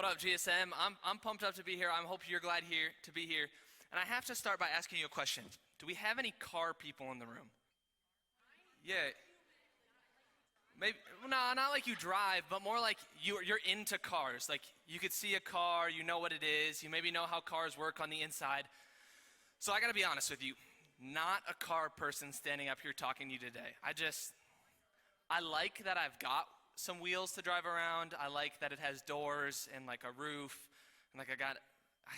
What up, GSM? I'm pumped up to be here. I hope you're glad to be here. And I have to start by asking you a question. Do we have any car people in the room? Yeah. Maybe no, not like you drive, but more like you're into cars. Like you could see a car, you know what it is, you maybe know how cars work on the inside. So I gotta be honest with you, not a car person standing up here talking to you today. I like that I've got some wheels to drive around. I like that it has doors and like a roof, and I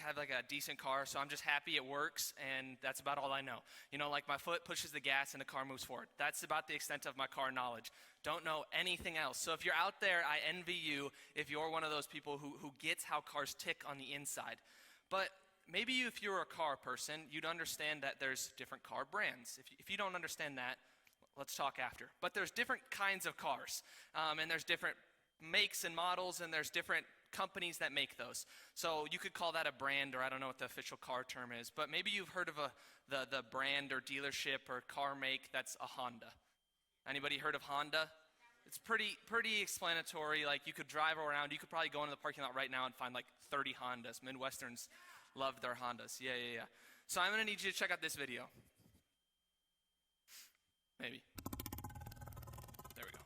have like a decent car, so I'm just happy it works, and that's about all I know. You know, like my foot pushes the gas and the car moves forward. That's about the extent of my car knowledge. Don't know anything else. So if you're out there, I envy you if you're one of those people who gets how cars tick on the inside. But maybe if you're a car person, you'd understand that there's different car brands. If you don't understand that, let's talk after. But there's different kinds of cars, and there's different makes and models, and there's different companies that make those. So you could call that a brand, or I don't know what the official car term is, but maybe you've heard of the brand or dealership or car make that's a Honda. Anybody heard of Honda? It's pretty explanatory. Like you could drive around, you could probably go into the parking lot right now and find like 30 Hondas. Midwesterns love their Hondas. Yeah. So I'm gonna need you to check out this video. Maybe. There we go.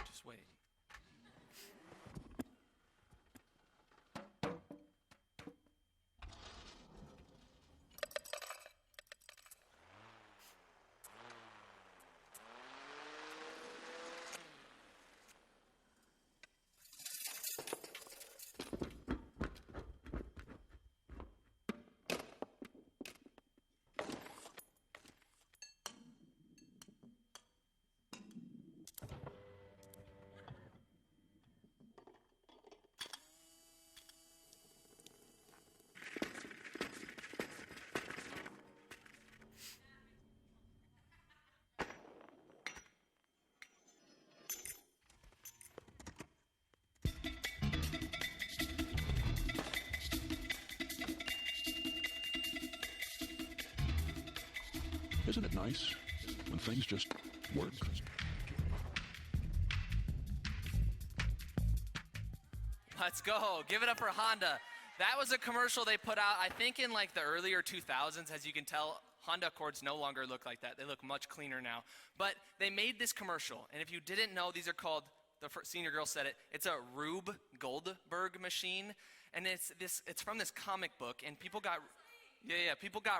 Just wait. Isn't it nice when things just work? Let's go. Give it up for Honda. That was a commercial they put out, I think, in like the earlier 2000s. As you can tell, Honda Accords no longer look like that. They look much cleaner now. But they made this commercial, and if you didn't know, these are called, the senior girl said it, it's a Rube Goldberg machine, and it's from this comic book, and people got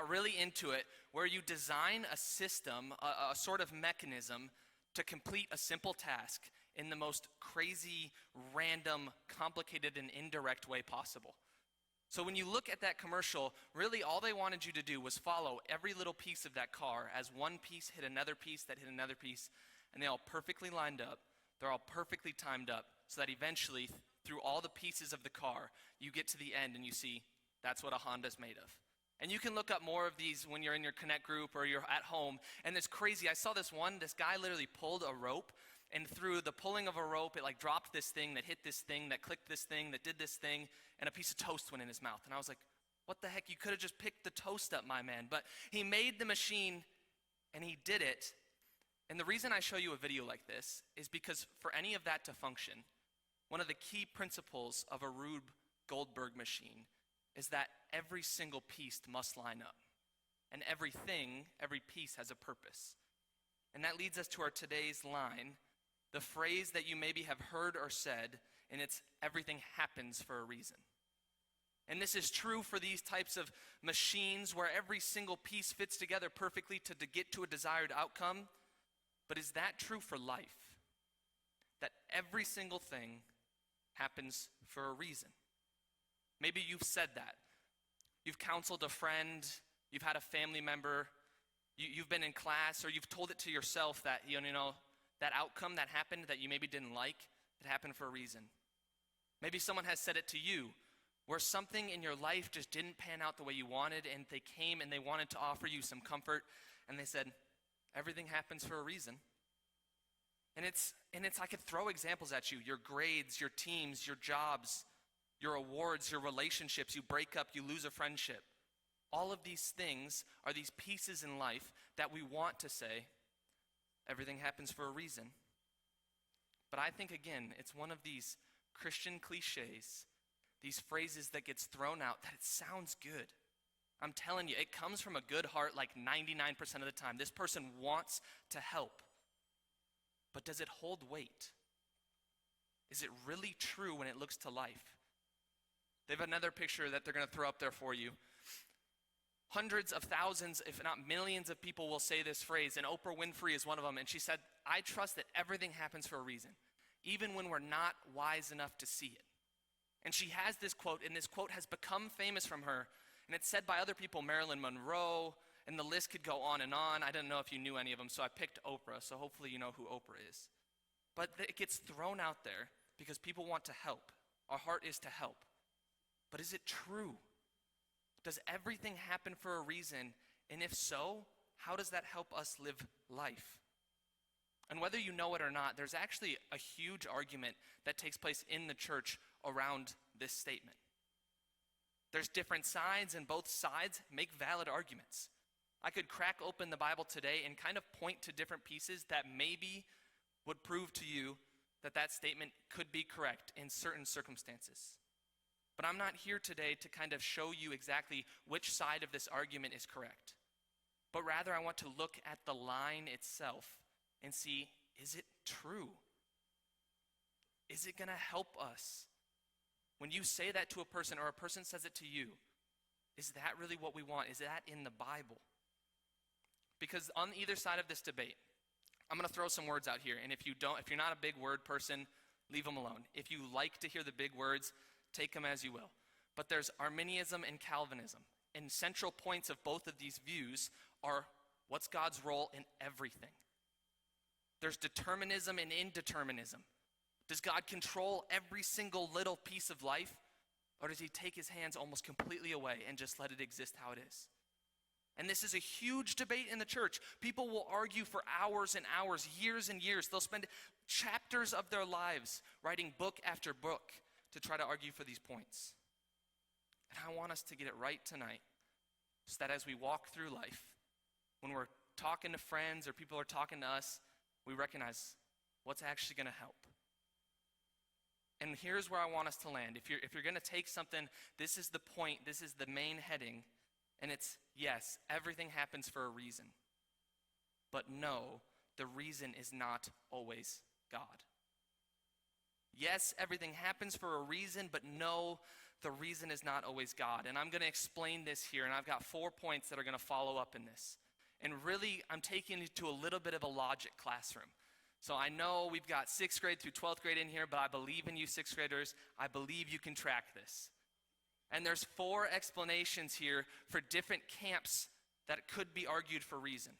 really into it, where you design a system, a sort of mechanism to complete a simple task in the most crazy, random, complicated, and indirect way possible. So when you look at that commercial, really all they wanted you to do was follow every little piece of that car as one piece hit another piece that hit another piece, and they all perfectly lined up. They're all perfectly timed up, so that eventually, through all the pieces of the car, you get to the end and you see that's what a Honda's made of. And you can look up more of these when you're in your Connect group or you're at home. And it's crazy. I saw this guy literally pulled a rope, and through the pulling of a rope, it like dropped this thing that hit this thing, that clicked this thing, that did this thing, and a piece of toast went in his mouth. And I was like, what the heck? You could have just picked the toast up, my man. But he made the machine, and he did it. And the reason I show you a video like this is because for any of that to function, one of the key principles of a Rube Goldberg machine is that every single piece must line up. And every piece has a purpose. And that leads us to our today's line, the phrase that you maybe have heard or said, and it's everything happens for a reason. And this is true for these types of machines where every single piece fits together perfectly to get to a desired outcome. But is that true for life? That every single thing happens for a reason? Maybe you've said that. You've counseled a friend, you've had a family member, you've been in class, or you've told it to yourself that, that outcome that happened that you maybe didn't like, it happened for a reason. Maybe someone has said it to you, where something in your life just didn't pan out the way you wanted, and they came and they wanted to offer you some comfort, and they said, everything happens for a reason. And it's I could throw examples at you, your grades, your teams, your jobs, your awards, your relationships, you break up, you lose a friendship. All of these things are these pieces in life that we want to say, everything happens for a reason. But I think, again, it's one of these Christian cliches, these phrases that gets thrown out that it sounds good. I'm telling you, it comes from a good heart like 99% of the time. This person wants to help. But does it hold weight? Is it really true when it looks to life? They have another picture that they're going to throw up there for you. Hundreds of thousands, if not millions of people will say this phrase, and Oprah Winfrey is one of them, and she said, I trust that everything happens for a reason, even when we're not wise enough to see it. And she has this quote, and this quote has become famous from her, and it's said by other people, Marilyn Monroe, and the list could go on and on. I didn't know if you knew any of them, so I picked Oprah, so hopefully you know who Oprah is. But it gets thrown out there because people want to help. Our heart is to help. But is it true? Does everything happen for a reason? And if so, how does that help us live life? And whether you know it or not, there's actually a huge argument that takes place in the church around this statement. There's different sides, and both sides make valid arguments. I could crack open the Bible today and kind of point to different pieces that maybe would prove to you that that statement could be correct in certain circumstances. But I'm not here today to kind of show you exactly which side of this argument is correct. But rather, I want to look at the line itself and see, is it true? Is it going to help us? When you say that to a person or a person says it to you, is that really what we want? Is that in the Bible? Because on either side of this debate, I'm going to throw some words out here. And if you're not a big word person, leave them alone. If you like to hear the big words, take them as you will. But there's Arminianism and Calvinism. And central points of both of these views are, what's God's role in everything? There's determinism and indeterminism. Does God control every single little piece of life? Or does he take his hands almost completely away and just let it exist how it is? And this is a huge debate in the church. People will argue for hours and hours, years and years. They'll spend chapters of their lives writing book after book to try to argue for these points. And I want us to get it right tonight so that as we walk through life, when we're talking to friends or people are talking to us, we recognize what's actually going to help. And here's where I want us to land. If you're going to take something, this is the point, this is the main heading, and it's, yes, everything happens for a reason. But no, the reason is not always God. Yes, everything happens for a reason, but no, the reason is not always God. And I'm going to explain this here, and I've got 4 points that are going to follow up in this. And really, I'm taking you to a little bit of a logic classroom. So I know we've got 6th grade through 12th grade in here, but I believe in you 6th graders. I believe you can track this. And there's 4 explanations here for different camps that could be argued for reason.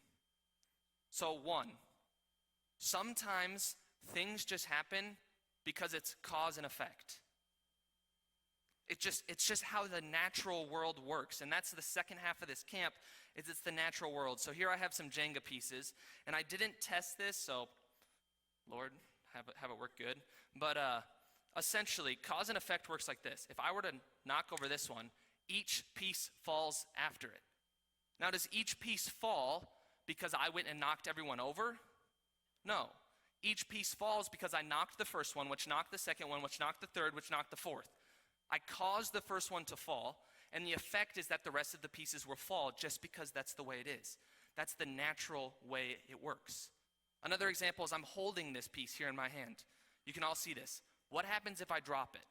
So 1, sometimes things just happen because it's cause and effect. It's just how the natural world works. And that's the second half of this camp, is it's the natural world. So here I have some Jenga pieces, and I didn't test this, so Lord, have it work good. But essentially, cause and effect works like this. If I were to knock over this one, each piece falls after it. Now, does each piece fall because I went and knocked everyone over? No. Each piece falls because I knocked the first one, which knocked the second one, which knocked the third, which knocked the fourth. I caused the first one to fall, and the effect is that the rest of the pieces will fall just because that's the way it is. That's the natural way it works. Another example is I'm holding this piece here in my hand. You can all see this. What happens if I drop it?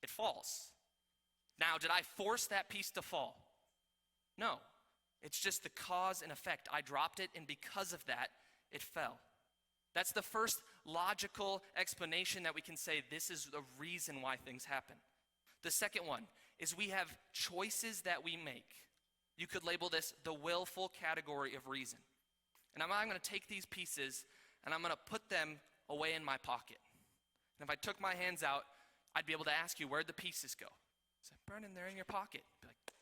It falls. Now, did I force that piece to fall? No. It's just the cause and effect. I dropped it, and because of that, it fell. That's the first logical explanation that we can say this is the reason why things happen. The second one is we have choices that we make. You could label this the willful category of reason. And I'm going to take these pieces and I'm going to put them away in my pocket. And if I took my hands out, I'd be able to ask you, where'd the pieces go? I said, Brennen, they're in your pocket. Be like,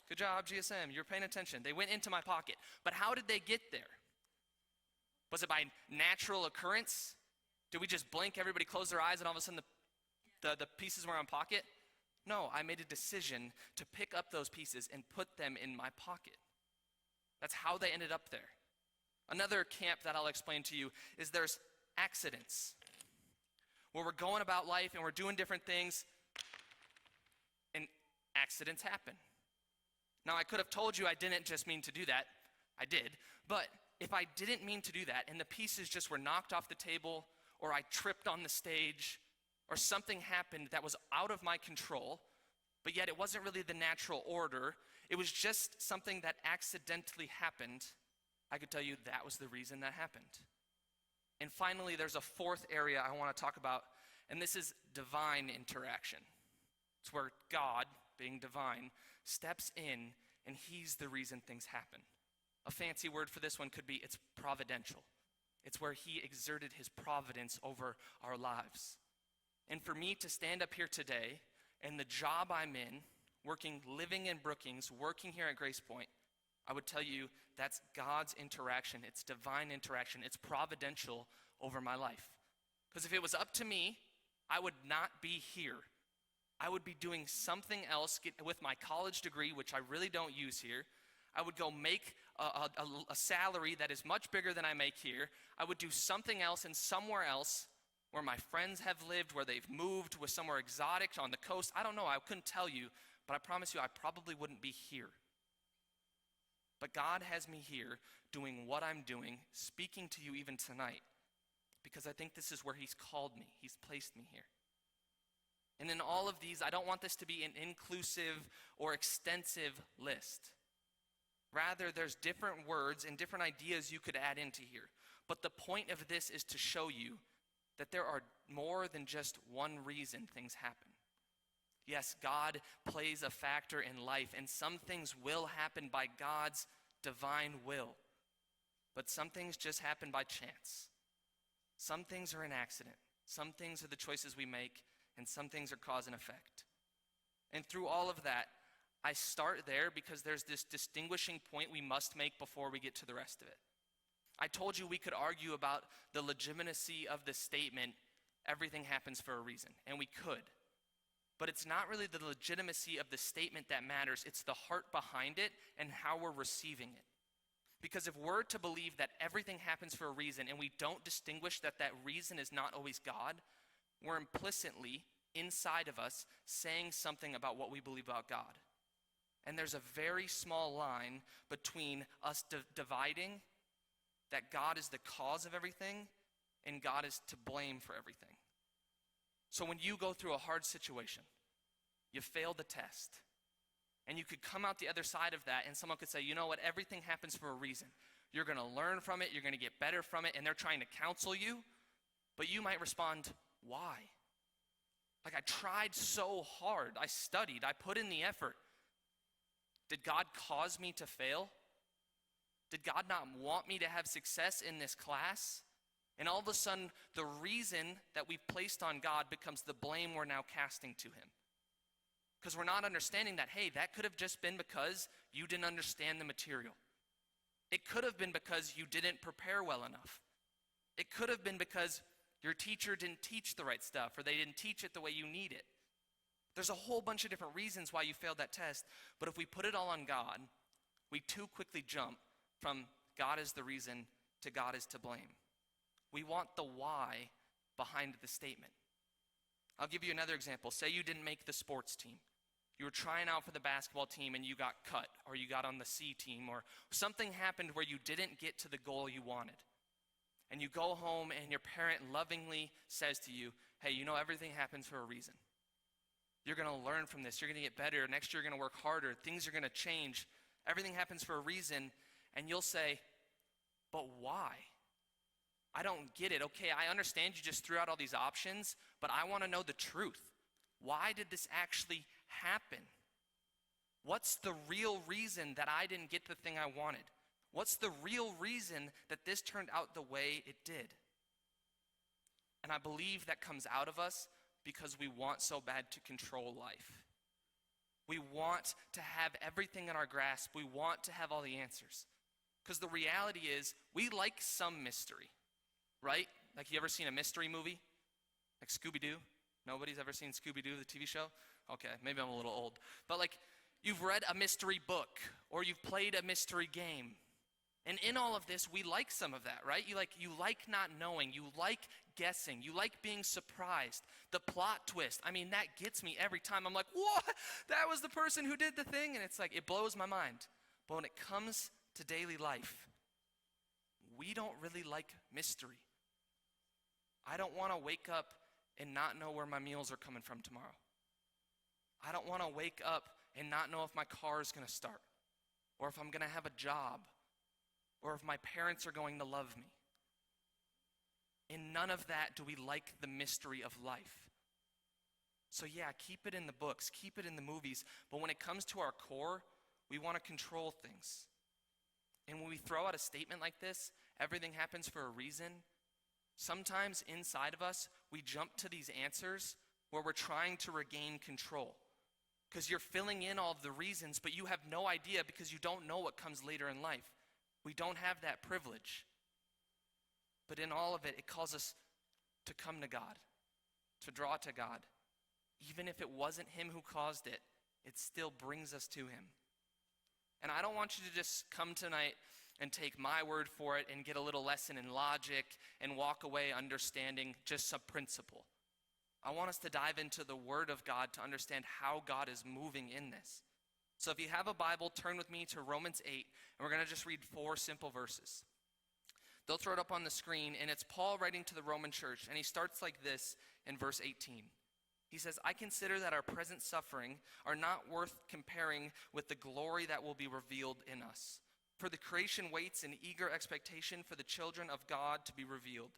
good job, GSM, you're paying attention. They went into my pocket. But how did they get there? Was it by natural occurrence? Did we just blink, everybody close their eyes, and all of a sudden the pieces were in my pocket? No, I made a decision to pick up those pieces and put them in my pocket. That's how they ended up there. Another camp that I'll explain to you is there's accidents, where we're going about life and we're doing different things, and accidents happen. Now, I could have told you I didn't just mean to do that. I did. But if I didn't mean to do that and the pieces just were knocked off the table, or I tripped on the stage, or something happened that was out of my control, but yet it wasn't really the natural order, it was just something that accidentally happened, I could tell you that was the reason that happened. And finally, there's a fourth area I want to talk about, and this is divine interaction. It's where God, being divine, steps in, and he's the reason things happen. A fancy word for this one could be it's providential. It's where he exerted his providence over our lives. And for me to stand up here today, and the job I'm in, living in Brookings, working here at GracePoint, I would tell you that's God's interaction. It's divine interaction. It's providential over my life. Because if it was up to me, I would not be here. I would be doing something else with my college degree, which I really don't use here. I would go make a salary that is much bigger than I make here. I would do something else and somewhere else where my friends have lived, where they've moved, with somewhere exotic on the coast. I don't know. I couldn't tell you, but I promise you I probably wouldn't be here. But God has me here doing what I'm doing, speaking to you even tonight, because I think this is where he's called me. He's placed me here. And in all of these, I don't want this to be an inclusive or extensive list. Rather, there's different words and different ideas you could add into here. But the point of this is to show you that there are more than just one reason things happen. Yes, God plays a factor in life, and some things will happen by God's divine will. But some things just happen by chance. Some things are an accident. Some things are the choices we make, and some things are cause and effect. And through all of that, I start there because there's this distinguishing point we must make before we get to the rest of it. I told you we could argue about the legitimacy of the statement, everything happens for a reason, and we could. But it's not really the legitimacy of the statement that matters, it's the heart behind it and how we're receiving it. Because if we're to believe that everything happens for a reason and we don't distinguish that that reason is not always God, we're implicitly, inside of us, saying something about what we believe about God. And there's a very small line between us dividing that God is the cause of everything and God is to blame for everything. So when you go through a hard situation, you failed the test, and you could come out the other side of that and someone could say, you know what, everything happens for a reason. You're going to learn from it, you're going to get better from it, and they're trying to counsel you, but you might respond, why? Like, I tried so hard, I studied, I put in the effort. Did God cause me to fail? Did God not want me to have success in this class? And all of a sudden, the reason that we've placed on God becomes the blame we're now casting to him. Because we're not understanding that, hey, that could have just been because you didn't understand the material. It could have been because you didn't prepare well enough. It could have been because your teacher didn't teach the right stuff, or they didn't teach it the way you need it. There's a whole bunch of different reasons why you failed that test, but if we put it all on God, we too quickly jump from God is the reason to God is to blame. We want the why behind the statement. I'll give you another example. Say you didn't make the sports team. You were trying out for the basketball team and you got cut, or you got on the C team, or something happened where you didn't get to the goal you wanted. And you go home and your parent lovingly says to you, hey, you know, everything happens for a reason. You're going to learn from this. You're going to get better. Next year you're going to work harder. Things are going to change. Everything happens for a reason. And you'll say, but why? I don't get it. Okay, I understand you just threw out all these options, but I want to know the truth. Why did this actually happen? What's the real reason that I didn't get the thing I wanted? What's the real reason that this turned out the way it did? And I believe that comes out of us because we want so bad to control life. We want to have everything in our grasp. We want to have all the answers. Because the reality is, we like some mystery, right? Like, you ever seen a mystery movie? Like Scooby-Doo? Nobody's ever seen Scooby-Doo, the TV show? Okay, maybe I'm a little old. But like, you've read a mystery book, or you've played a mystery game. And in all of this, we like some of that, right? You like not knowing. You like guessing. You like being surprised. The plot twist, I mean, that gets me every time. I'm like, what? That was the person who did the thing? And it's like, it blows my mind. But when it comes to daily life, we don't really like mystery. I don't want to wake up and not know where my meals are coming from tomorrow. I don't want to wake up and not know if my car is going to start, or if I'm going to have a job, or if my parents are going to love me. In none of that do we like the mystery of life. So yeah, keep it in the books, keep it in the movies, but when it comes to our core, we want to control things. And when we throw out a statement like this, everything happens for a reason, sometimes inside of us, we jump to these answers where we're trying to regain control. Because you're filling in all of the reasons, but you have no idea because you don't know what comes later in life. We don't have that privilege. But in all of it, it calls us to come to God, to draw to God. Even if it wasn't Him who caused it, it still brings us to Him. And I don't want you to just come tonight and take my word for it and get a little lesson in logic and walk away understanding just some principle. I want us to dive into the Word of God to understand how God is moving in this. So if you have a Bible, turn with me to Romans 8, and we're going to just read 4 simple verses. They'll throw it up on the screen, and it's Paul writing to the Roman church, and he starts like this in verse 18. He says, I consider that our present suffering are not worth comparing with the glory that will be revealed in us. For the creation waits in eager expectation for the children of God to be revealed.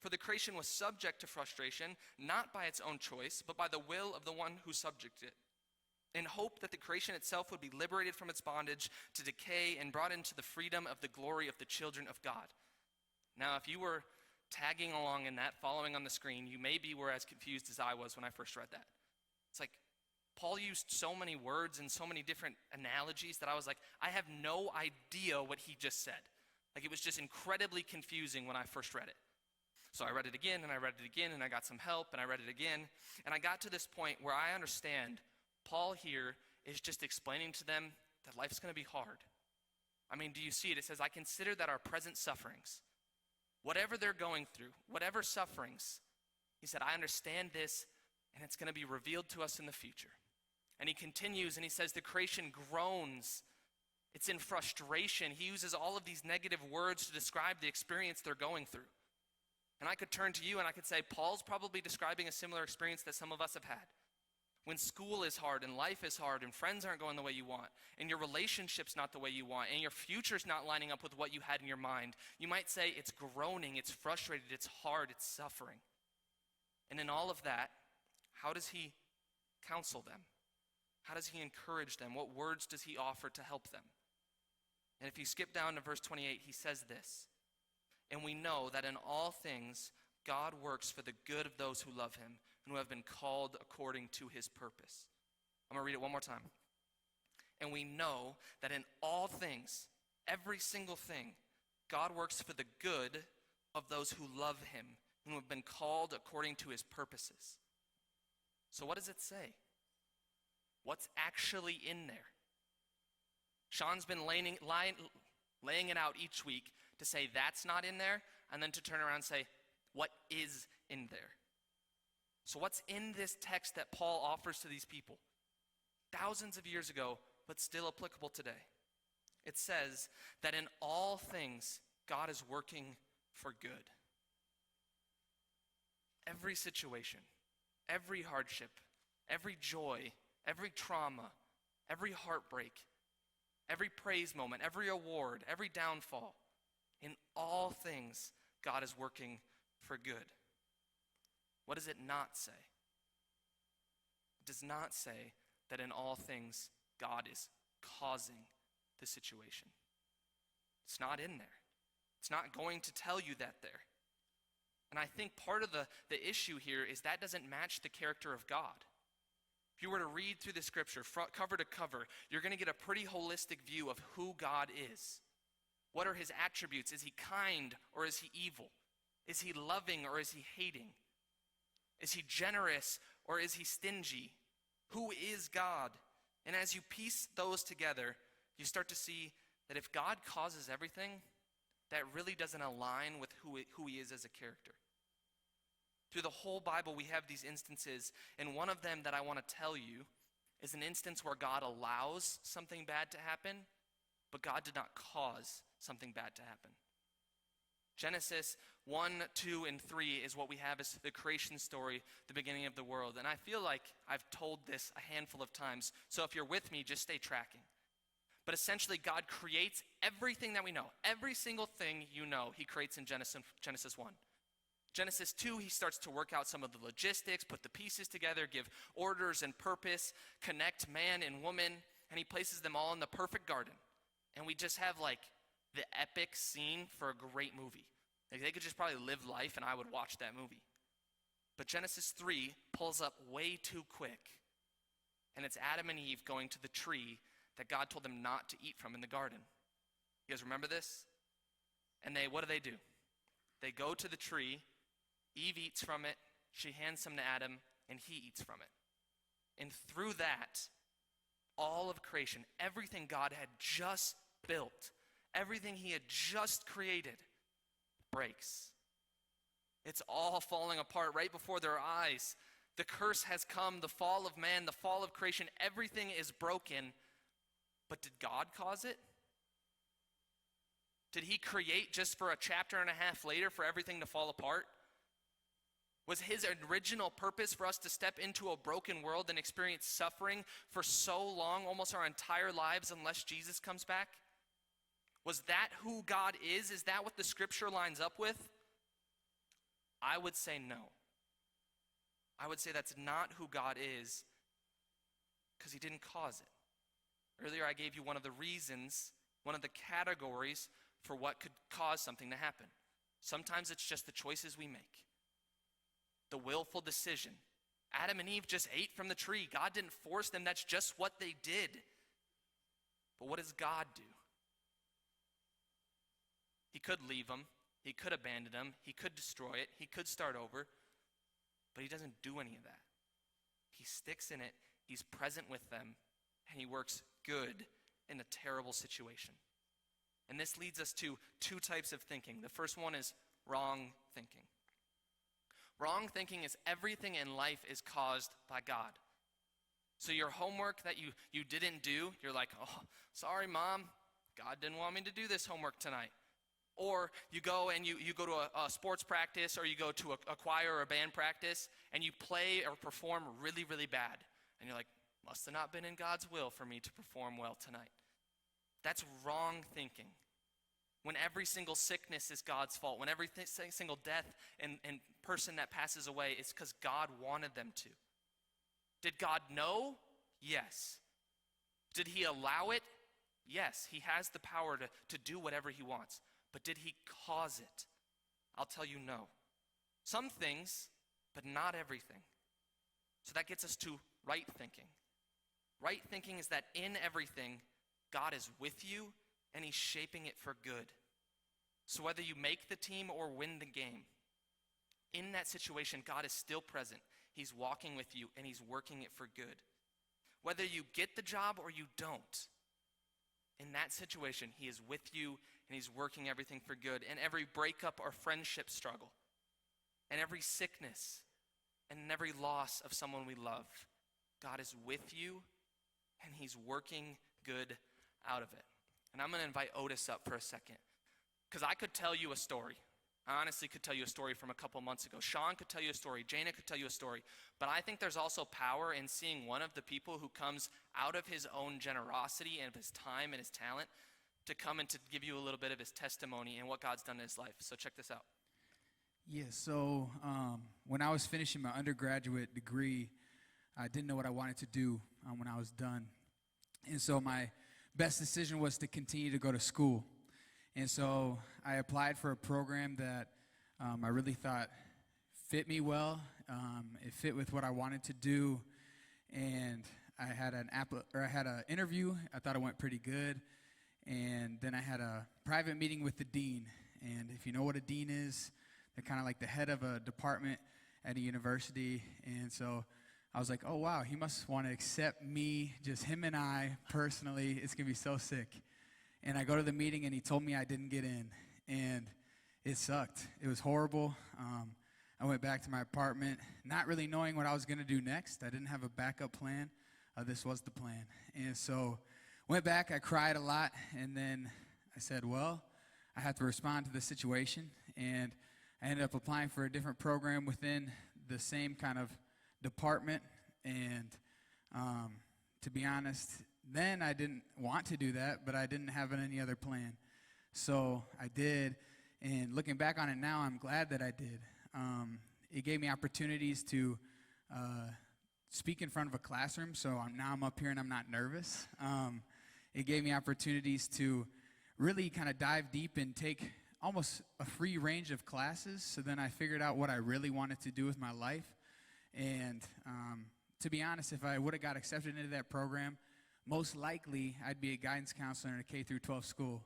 For the creation was subject to frustration, not by its own choice, but by the will of the one who subjected it, in hope that the creation itself would be liberated from its bondage to decay and brought into the freedom of the glory of the children of God. Now, if you were tagging along in that, following on the screen, you maybe were as confused as I was when I first read that. It's like, Paul used so many words and so many different analogies that I was like, I have no idea what he just said. Like, it was just incredibly confusing when I first read it. So I read it again, and I read it again, and I got some help, and I read it again. And I got to this point where I understand Paul here is just explaining to them that life's going to be hard. I mean, do you see it? It says, I consider that our present sufferings, whatever they're going through, whatever sufferings, he said, I understand this, and it's going to be revealed to us in the future. And he continues, and he says, the creation groans. It's in frustration. He uses all of these negative words to describe the experience they're going through. And I could turn to you and I could say, Paul's probably describing a similar experience that some of us have had. When school is hard and life is hard and friends aren't going the way you want and your relationship's not the way you want and your future's not lining up with what you had in your mind, you might say it's groaning, it's frustrated, it's hard, it's suffering. And in all of that, how does he counsel them? How does he encourage them? What words does he offer to help them? And if you skip down to verse 28, he says this, and we know that in all things God works for the good of those who love him and who have been called according to his purpose. I'm going to read it one more time. And we know that in all things, every single thing, God works for the good of those who love him and who have been called according to his purposes. So what does it say? What's actually in there? Sean's been laying it out each week to say that's not in there, and then to turn around and say, what is in there? So what's in this text that Paul offers to these people? Thousands of years ago, but still applicable today. It says that in all things, God is working for good. Every situation, every hardship, every joy, every trauma, every heartbreak, every praise moment, every award, every downfall, in all things, God is working for good. What does it not say? It does not say that in all things, God is causing the situation. It's not in there. It's not going to tell you that there. And I think part of the issue here is that doesn't match the character of God. If you were to read through the scripture, front cover to cover, you're going to get a pretty holistic view of who God is. What are his attributes? Is he kind or is he evil? Is he loving or is he hating? Is he generous or is he stingy? Who is God? And as you piece those together, you start to see that if God causes everything, that really doesn't align with who he is as a character. Through the whole Bible, we have these instances, and one of them that I want to tell you is an instance where God allows something bad to happen, but God did not cause something bad to happen. Genesis 1, 2, and 3 is what we have as the creation story, the beginning of the world. And I feel like I've told this a handful of times, so if you're with me, just stay tracking. But essentially, God creates everything that we know. Every single thing you know, he creates in Genesis 1. Genesis 2, he starts to work out some of the logistics, put the pieces together, give orders and purpose, connect man and woman, and he places them all in the perfect garden. And we just have like the epic scene for a great movie. Like they could just probably live life and I would watch that movie. But Genesis 3 pulls up way too quick. And it's Adam and Eve going to the tree that God told them not to eat from in the garden. You guys remember this? And what do? They go to the tree, Eve eats from it, she hands some to Adam, and he eats from it. And through that, all of creation, everything God had just built, everything he had just created, breaks. It's all falling apart right before their eyes. The curse has come, the fall of man, the fall of creation, everything is broken. But did God cause it? Did he create just for a chapter and a half later for everything to fall apart? Was his original purpose for us to step into a broken world and experience suffering for so long, almost our entire lives, unless Jesus comes back? Was that who God is? Is that what the scripture lines up with? I would say no. I would say that's not who God is because he didn't cause it. Earlier I gave you one of the reasons, one of the categories for what could cause something to happen. Sometimes it's just the choices we make. The willful decision. Adam and Eve just ate from the tree. God didn't force them. That's just what they did. But what does God do? He could leave them. He could abandon them. He could destroy it. He could start over. But he doesn't do any of that. He sticks in it. He's present with them. And he works good in a terrible situation. And this leads us to two types of thinking. The first one is wrong thinking. Wrong thinking is everything in life is caused by God. So your homework that you didn't do, you're like, oh, sorry, Mom. God didn't want me to do this homework tonight. Or you go and you go to a sports practice, or you go to a choir or a band practice, and you play or perform really, really bad. And you're like, must have not been in God's will for me to perform well tonight. That's wrong thinking. When every single sickness is God's fault, when every single death and person that passes away is because God wanted them to. Did God know? Yes. Did he allow it? Yes. He has the power to do whatever he wants. But did he cause it? I'll tell you no. Some things, but not everything. So that gets us to right thinking. Right thinking is that in everything, God is with you and he's shaping it for good. So whether you make the team or win the game, in that situation, God is still present. He's walking with you and he's working it for good. Whether you get the job or you don't, in that situation, he is with you and he's working everything for good. And every breakup or friendship struggle, and every sickness, and every loss of someone we love, God is with you and he's working good out of it. And I'm going to invite Otis up for a second, because I could tell you a story. I honestly could tell you a story from a couple months ago. Sean could tell you a story. Jana could tell you a story. But I think there's also power in seeing one of the people who comes out of his own generosity and of his time and his talent to come and to give you a little bit of his testimony and what God's done in his life. So check this out. Yeah, so when I was finishing my undergraduate degree, I didn't know what I wanted to do when I was done. And so my best decision was to continue to go to school. And so I applied for a program that I really thought fit me well. It fit with what I wanted to do. And I had an interview. I thought it went pretty good. And then I had a private meeting with the dean. And if you know what a dean is, they're kind of like the head of a department at a university. And so I was like, oh, wow, he must want to accept me, just him and I personally. It's going to be so sick. And I go to the meeting, and he told me I didn't get in. And it sucked. It was horrible. I went back to my apartment, not really knowing what I was going to do next. I didn't have a backup plan. This was the plan. And so went back, I cried a lot, and then I said, well, I have to respond to the situation. And I ended up applying for a different program within the same kind of department. And to be honest, then I didn't want to do that, but I didn't have any other plan. So I did, and looking back on it now, I'm glad that I did. It gave me opportunities to speak in front of a classroom, so now I'm up here and I'm not nervous. It gave me opportunities to really kind of dive deep and take almost a free range of classes, so then I figured out what I really wanted to do with my life. And to be honest, if I would have got accepted into that program, most likely I'd be a guidance counselor in a K through 12 school.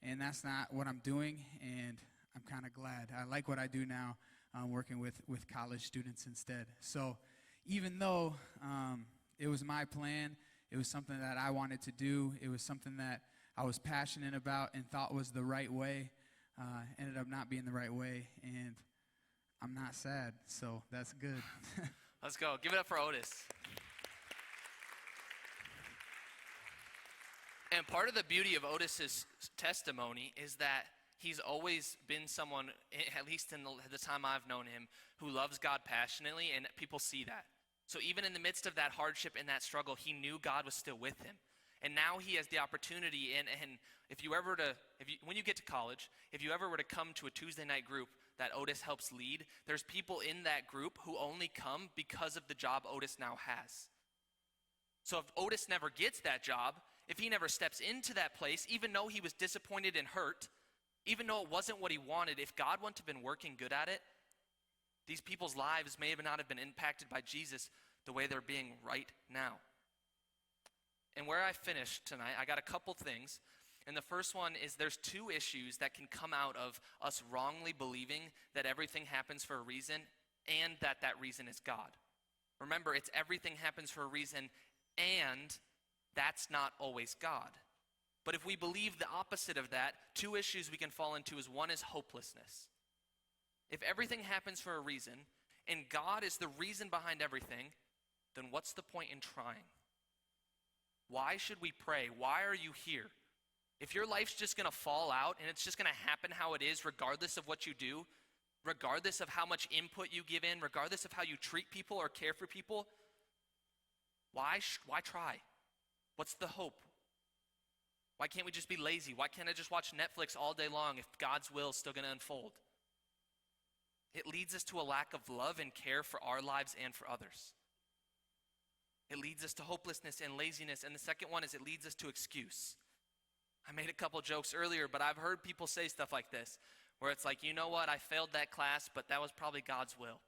And that's not what I'm doing, and I'm kind of glad. I like what I do now, working with college students instead. So even though it was my plan, it was something that I wanted to do, it was something that I was passionate about and thought was the right way, ended up not being the right way, and I'm not sad, so that's good. Let's go. Give it up for Otis. And part of the beauty of Otis's testimony is that he's always been someone, at least in the time I've known him, who loves God passionately, and people see that. So even in the midst of that hardship and that struggle, he knew God was still with him. And now he has the opportunity, and if you ever when you get to college, if you ever were to come to a Tuesday night group that Otis helps lead, there's people in that group who only come because of the job Otis now has. So if Otis never gets that job, if he never steps into that place, even though he was disappointed and hurt, even though it wasn't what he wanted, if God wouldn't have been working good at it, these people's lives may not have been impacted by Jesus the way they're being right now. And where I finished tonight, I got a couple things. And the first one is there's two issues that can come out of us wrongly believing that everything happens for a reason and that reason is God. Remember, it's everything happens for a reason, and that's not always God. But if we believe the opposite of that, two issues we can fall into is one is hopelessness. If everything happens for a reason, and God is the reason behind everything, then what's the point in trying? Why should we pray? Why are you here? If your life's just going to fall out and it's just going to happen how it is regardless of what you do, regardless of how much input you give in, regardless of how you treat people or care for people, why try? What's the hope? Why can't we just be lazy? Why can't I just watch Netflix all day long if God's will is still going to unfold? It leads us to a lack of love and care for our lives and for others. It leads us to hopelessness and laziness. And the second one is it leads us to excuse. I made a couple jokes earlier, but I've heard people say stuff like this, where it's like, you know what, I failed that class, but that was probably God's will.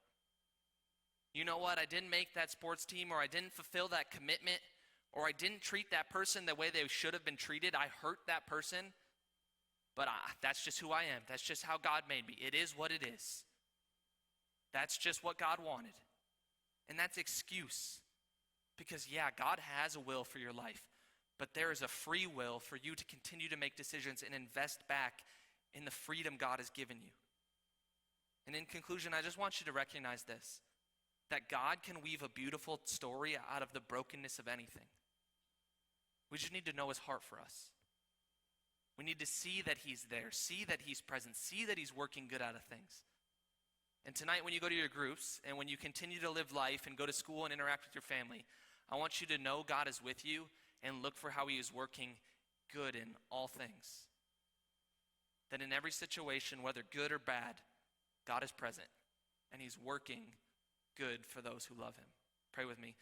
You know what, I didn't make that sports team, or I didn't fulfill that commitment, or I didn't treat that person the way they should have been treated. I hurt that person, but that's just who I am. That's just how God made me. It is what it is. That's just what God wanted. And that's excuse. Because yeah, God has a will for your life, but there is a free will for you to continue to make decisions and invest back in the freedom God has given you. And in conclusion, I just want you to recognize this, that God can weave a beautiful story out of the brokenness of anything. We just need to know his heart for us. We need to see that he's there, see that he's present, see that he's working good out of things. And tonight when you go to your groups and when you continue to live life and go to school and interact with your family, I want you to know God is with you and look for how he is working good in all things. That in every situation, whether good or bad, God is present and he's working good for those who love him. Pray with me.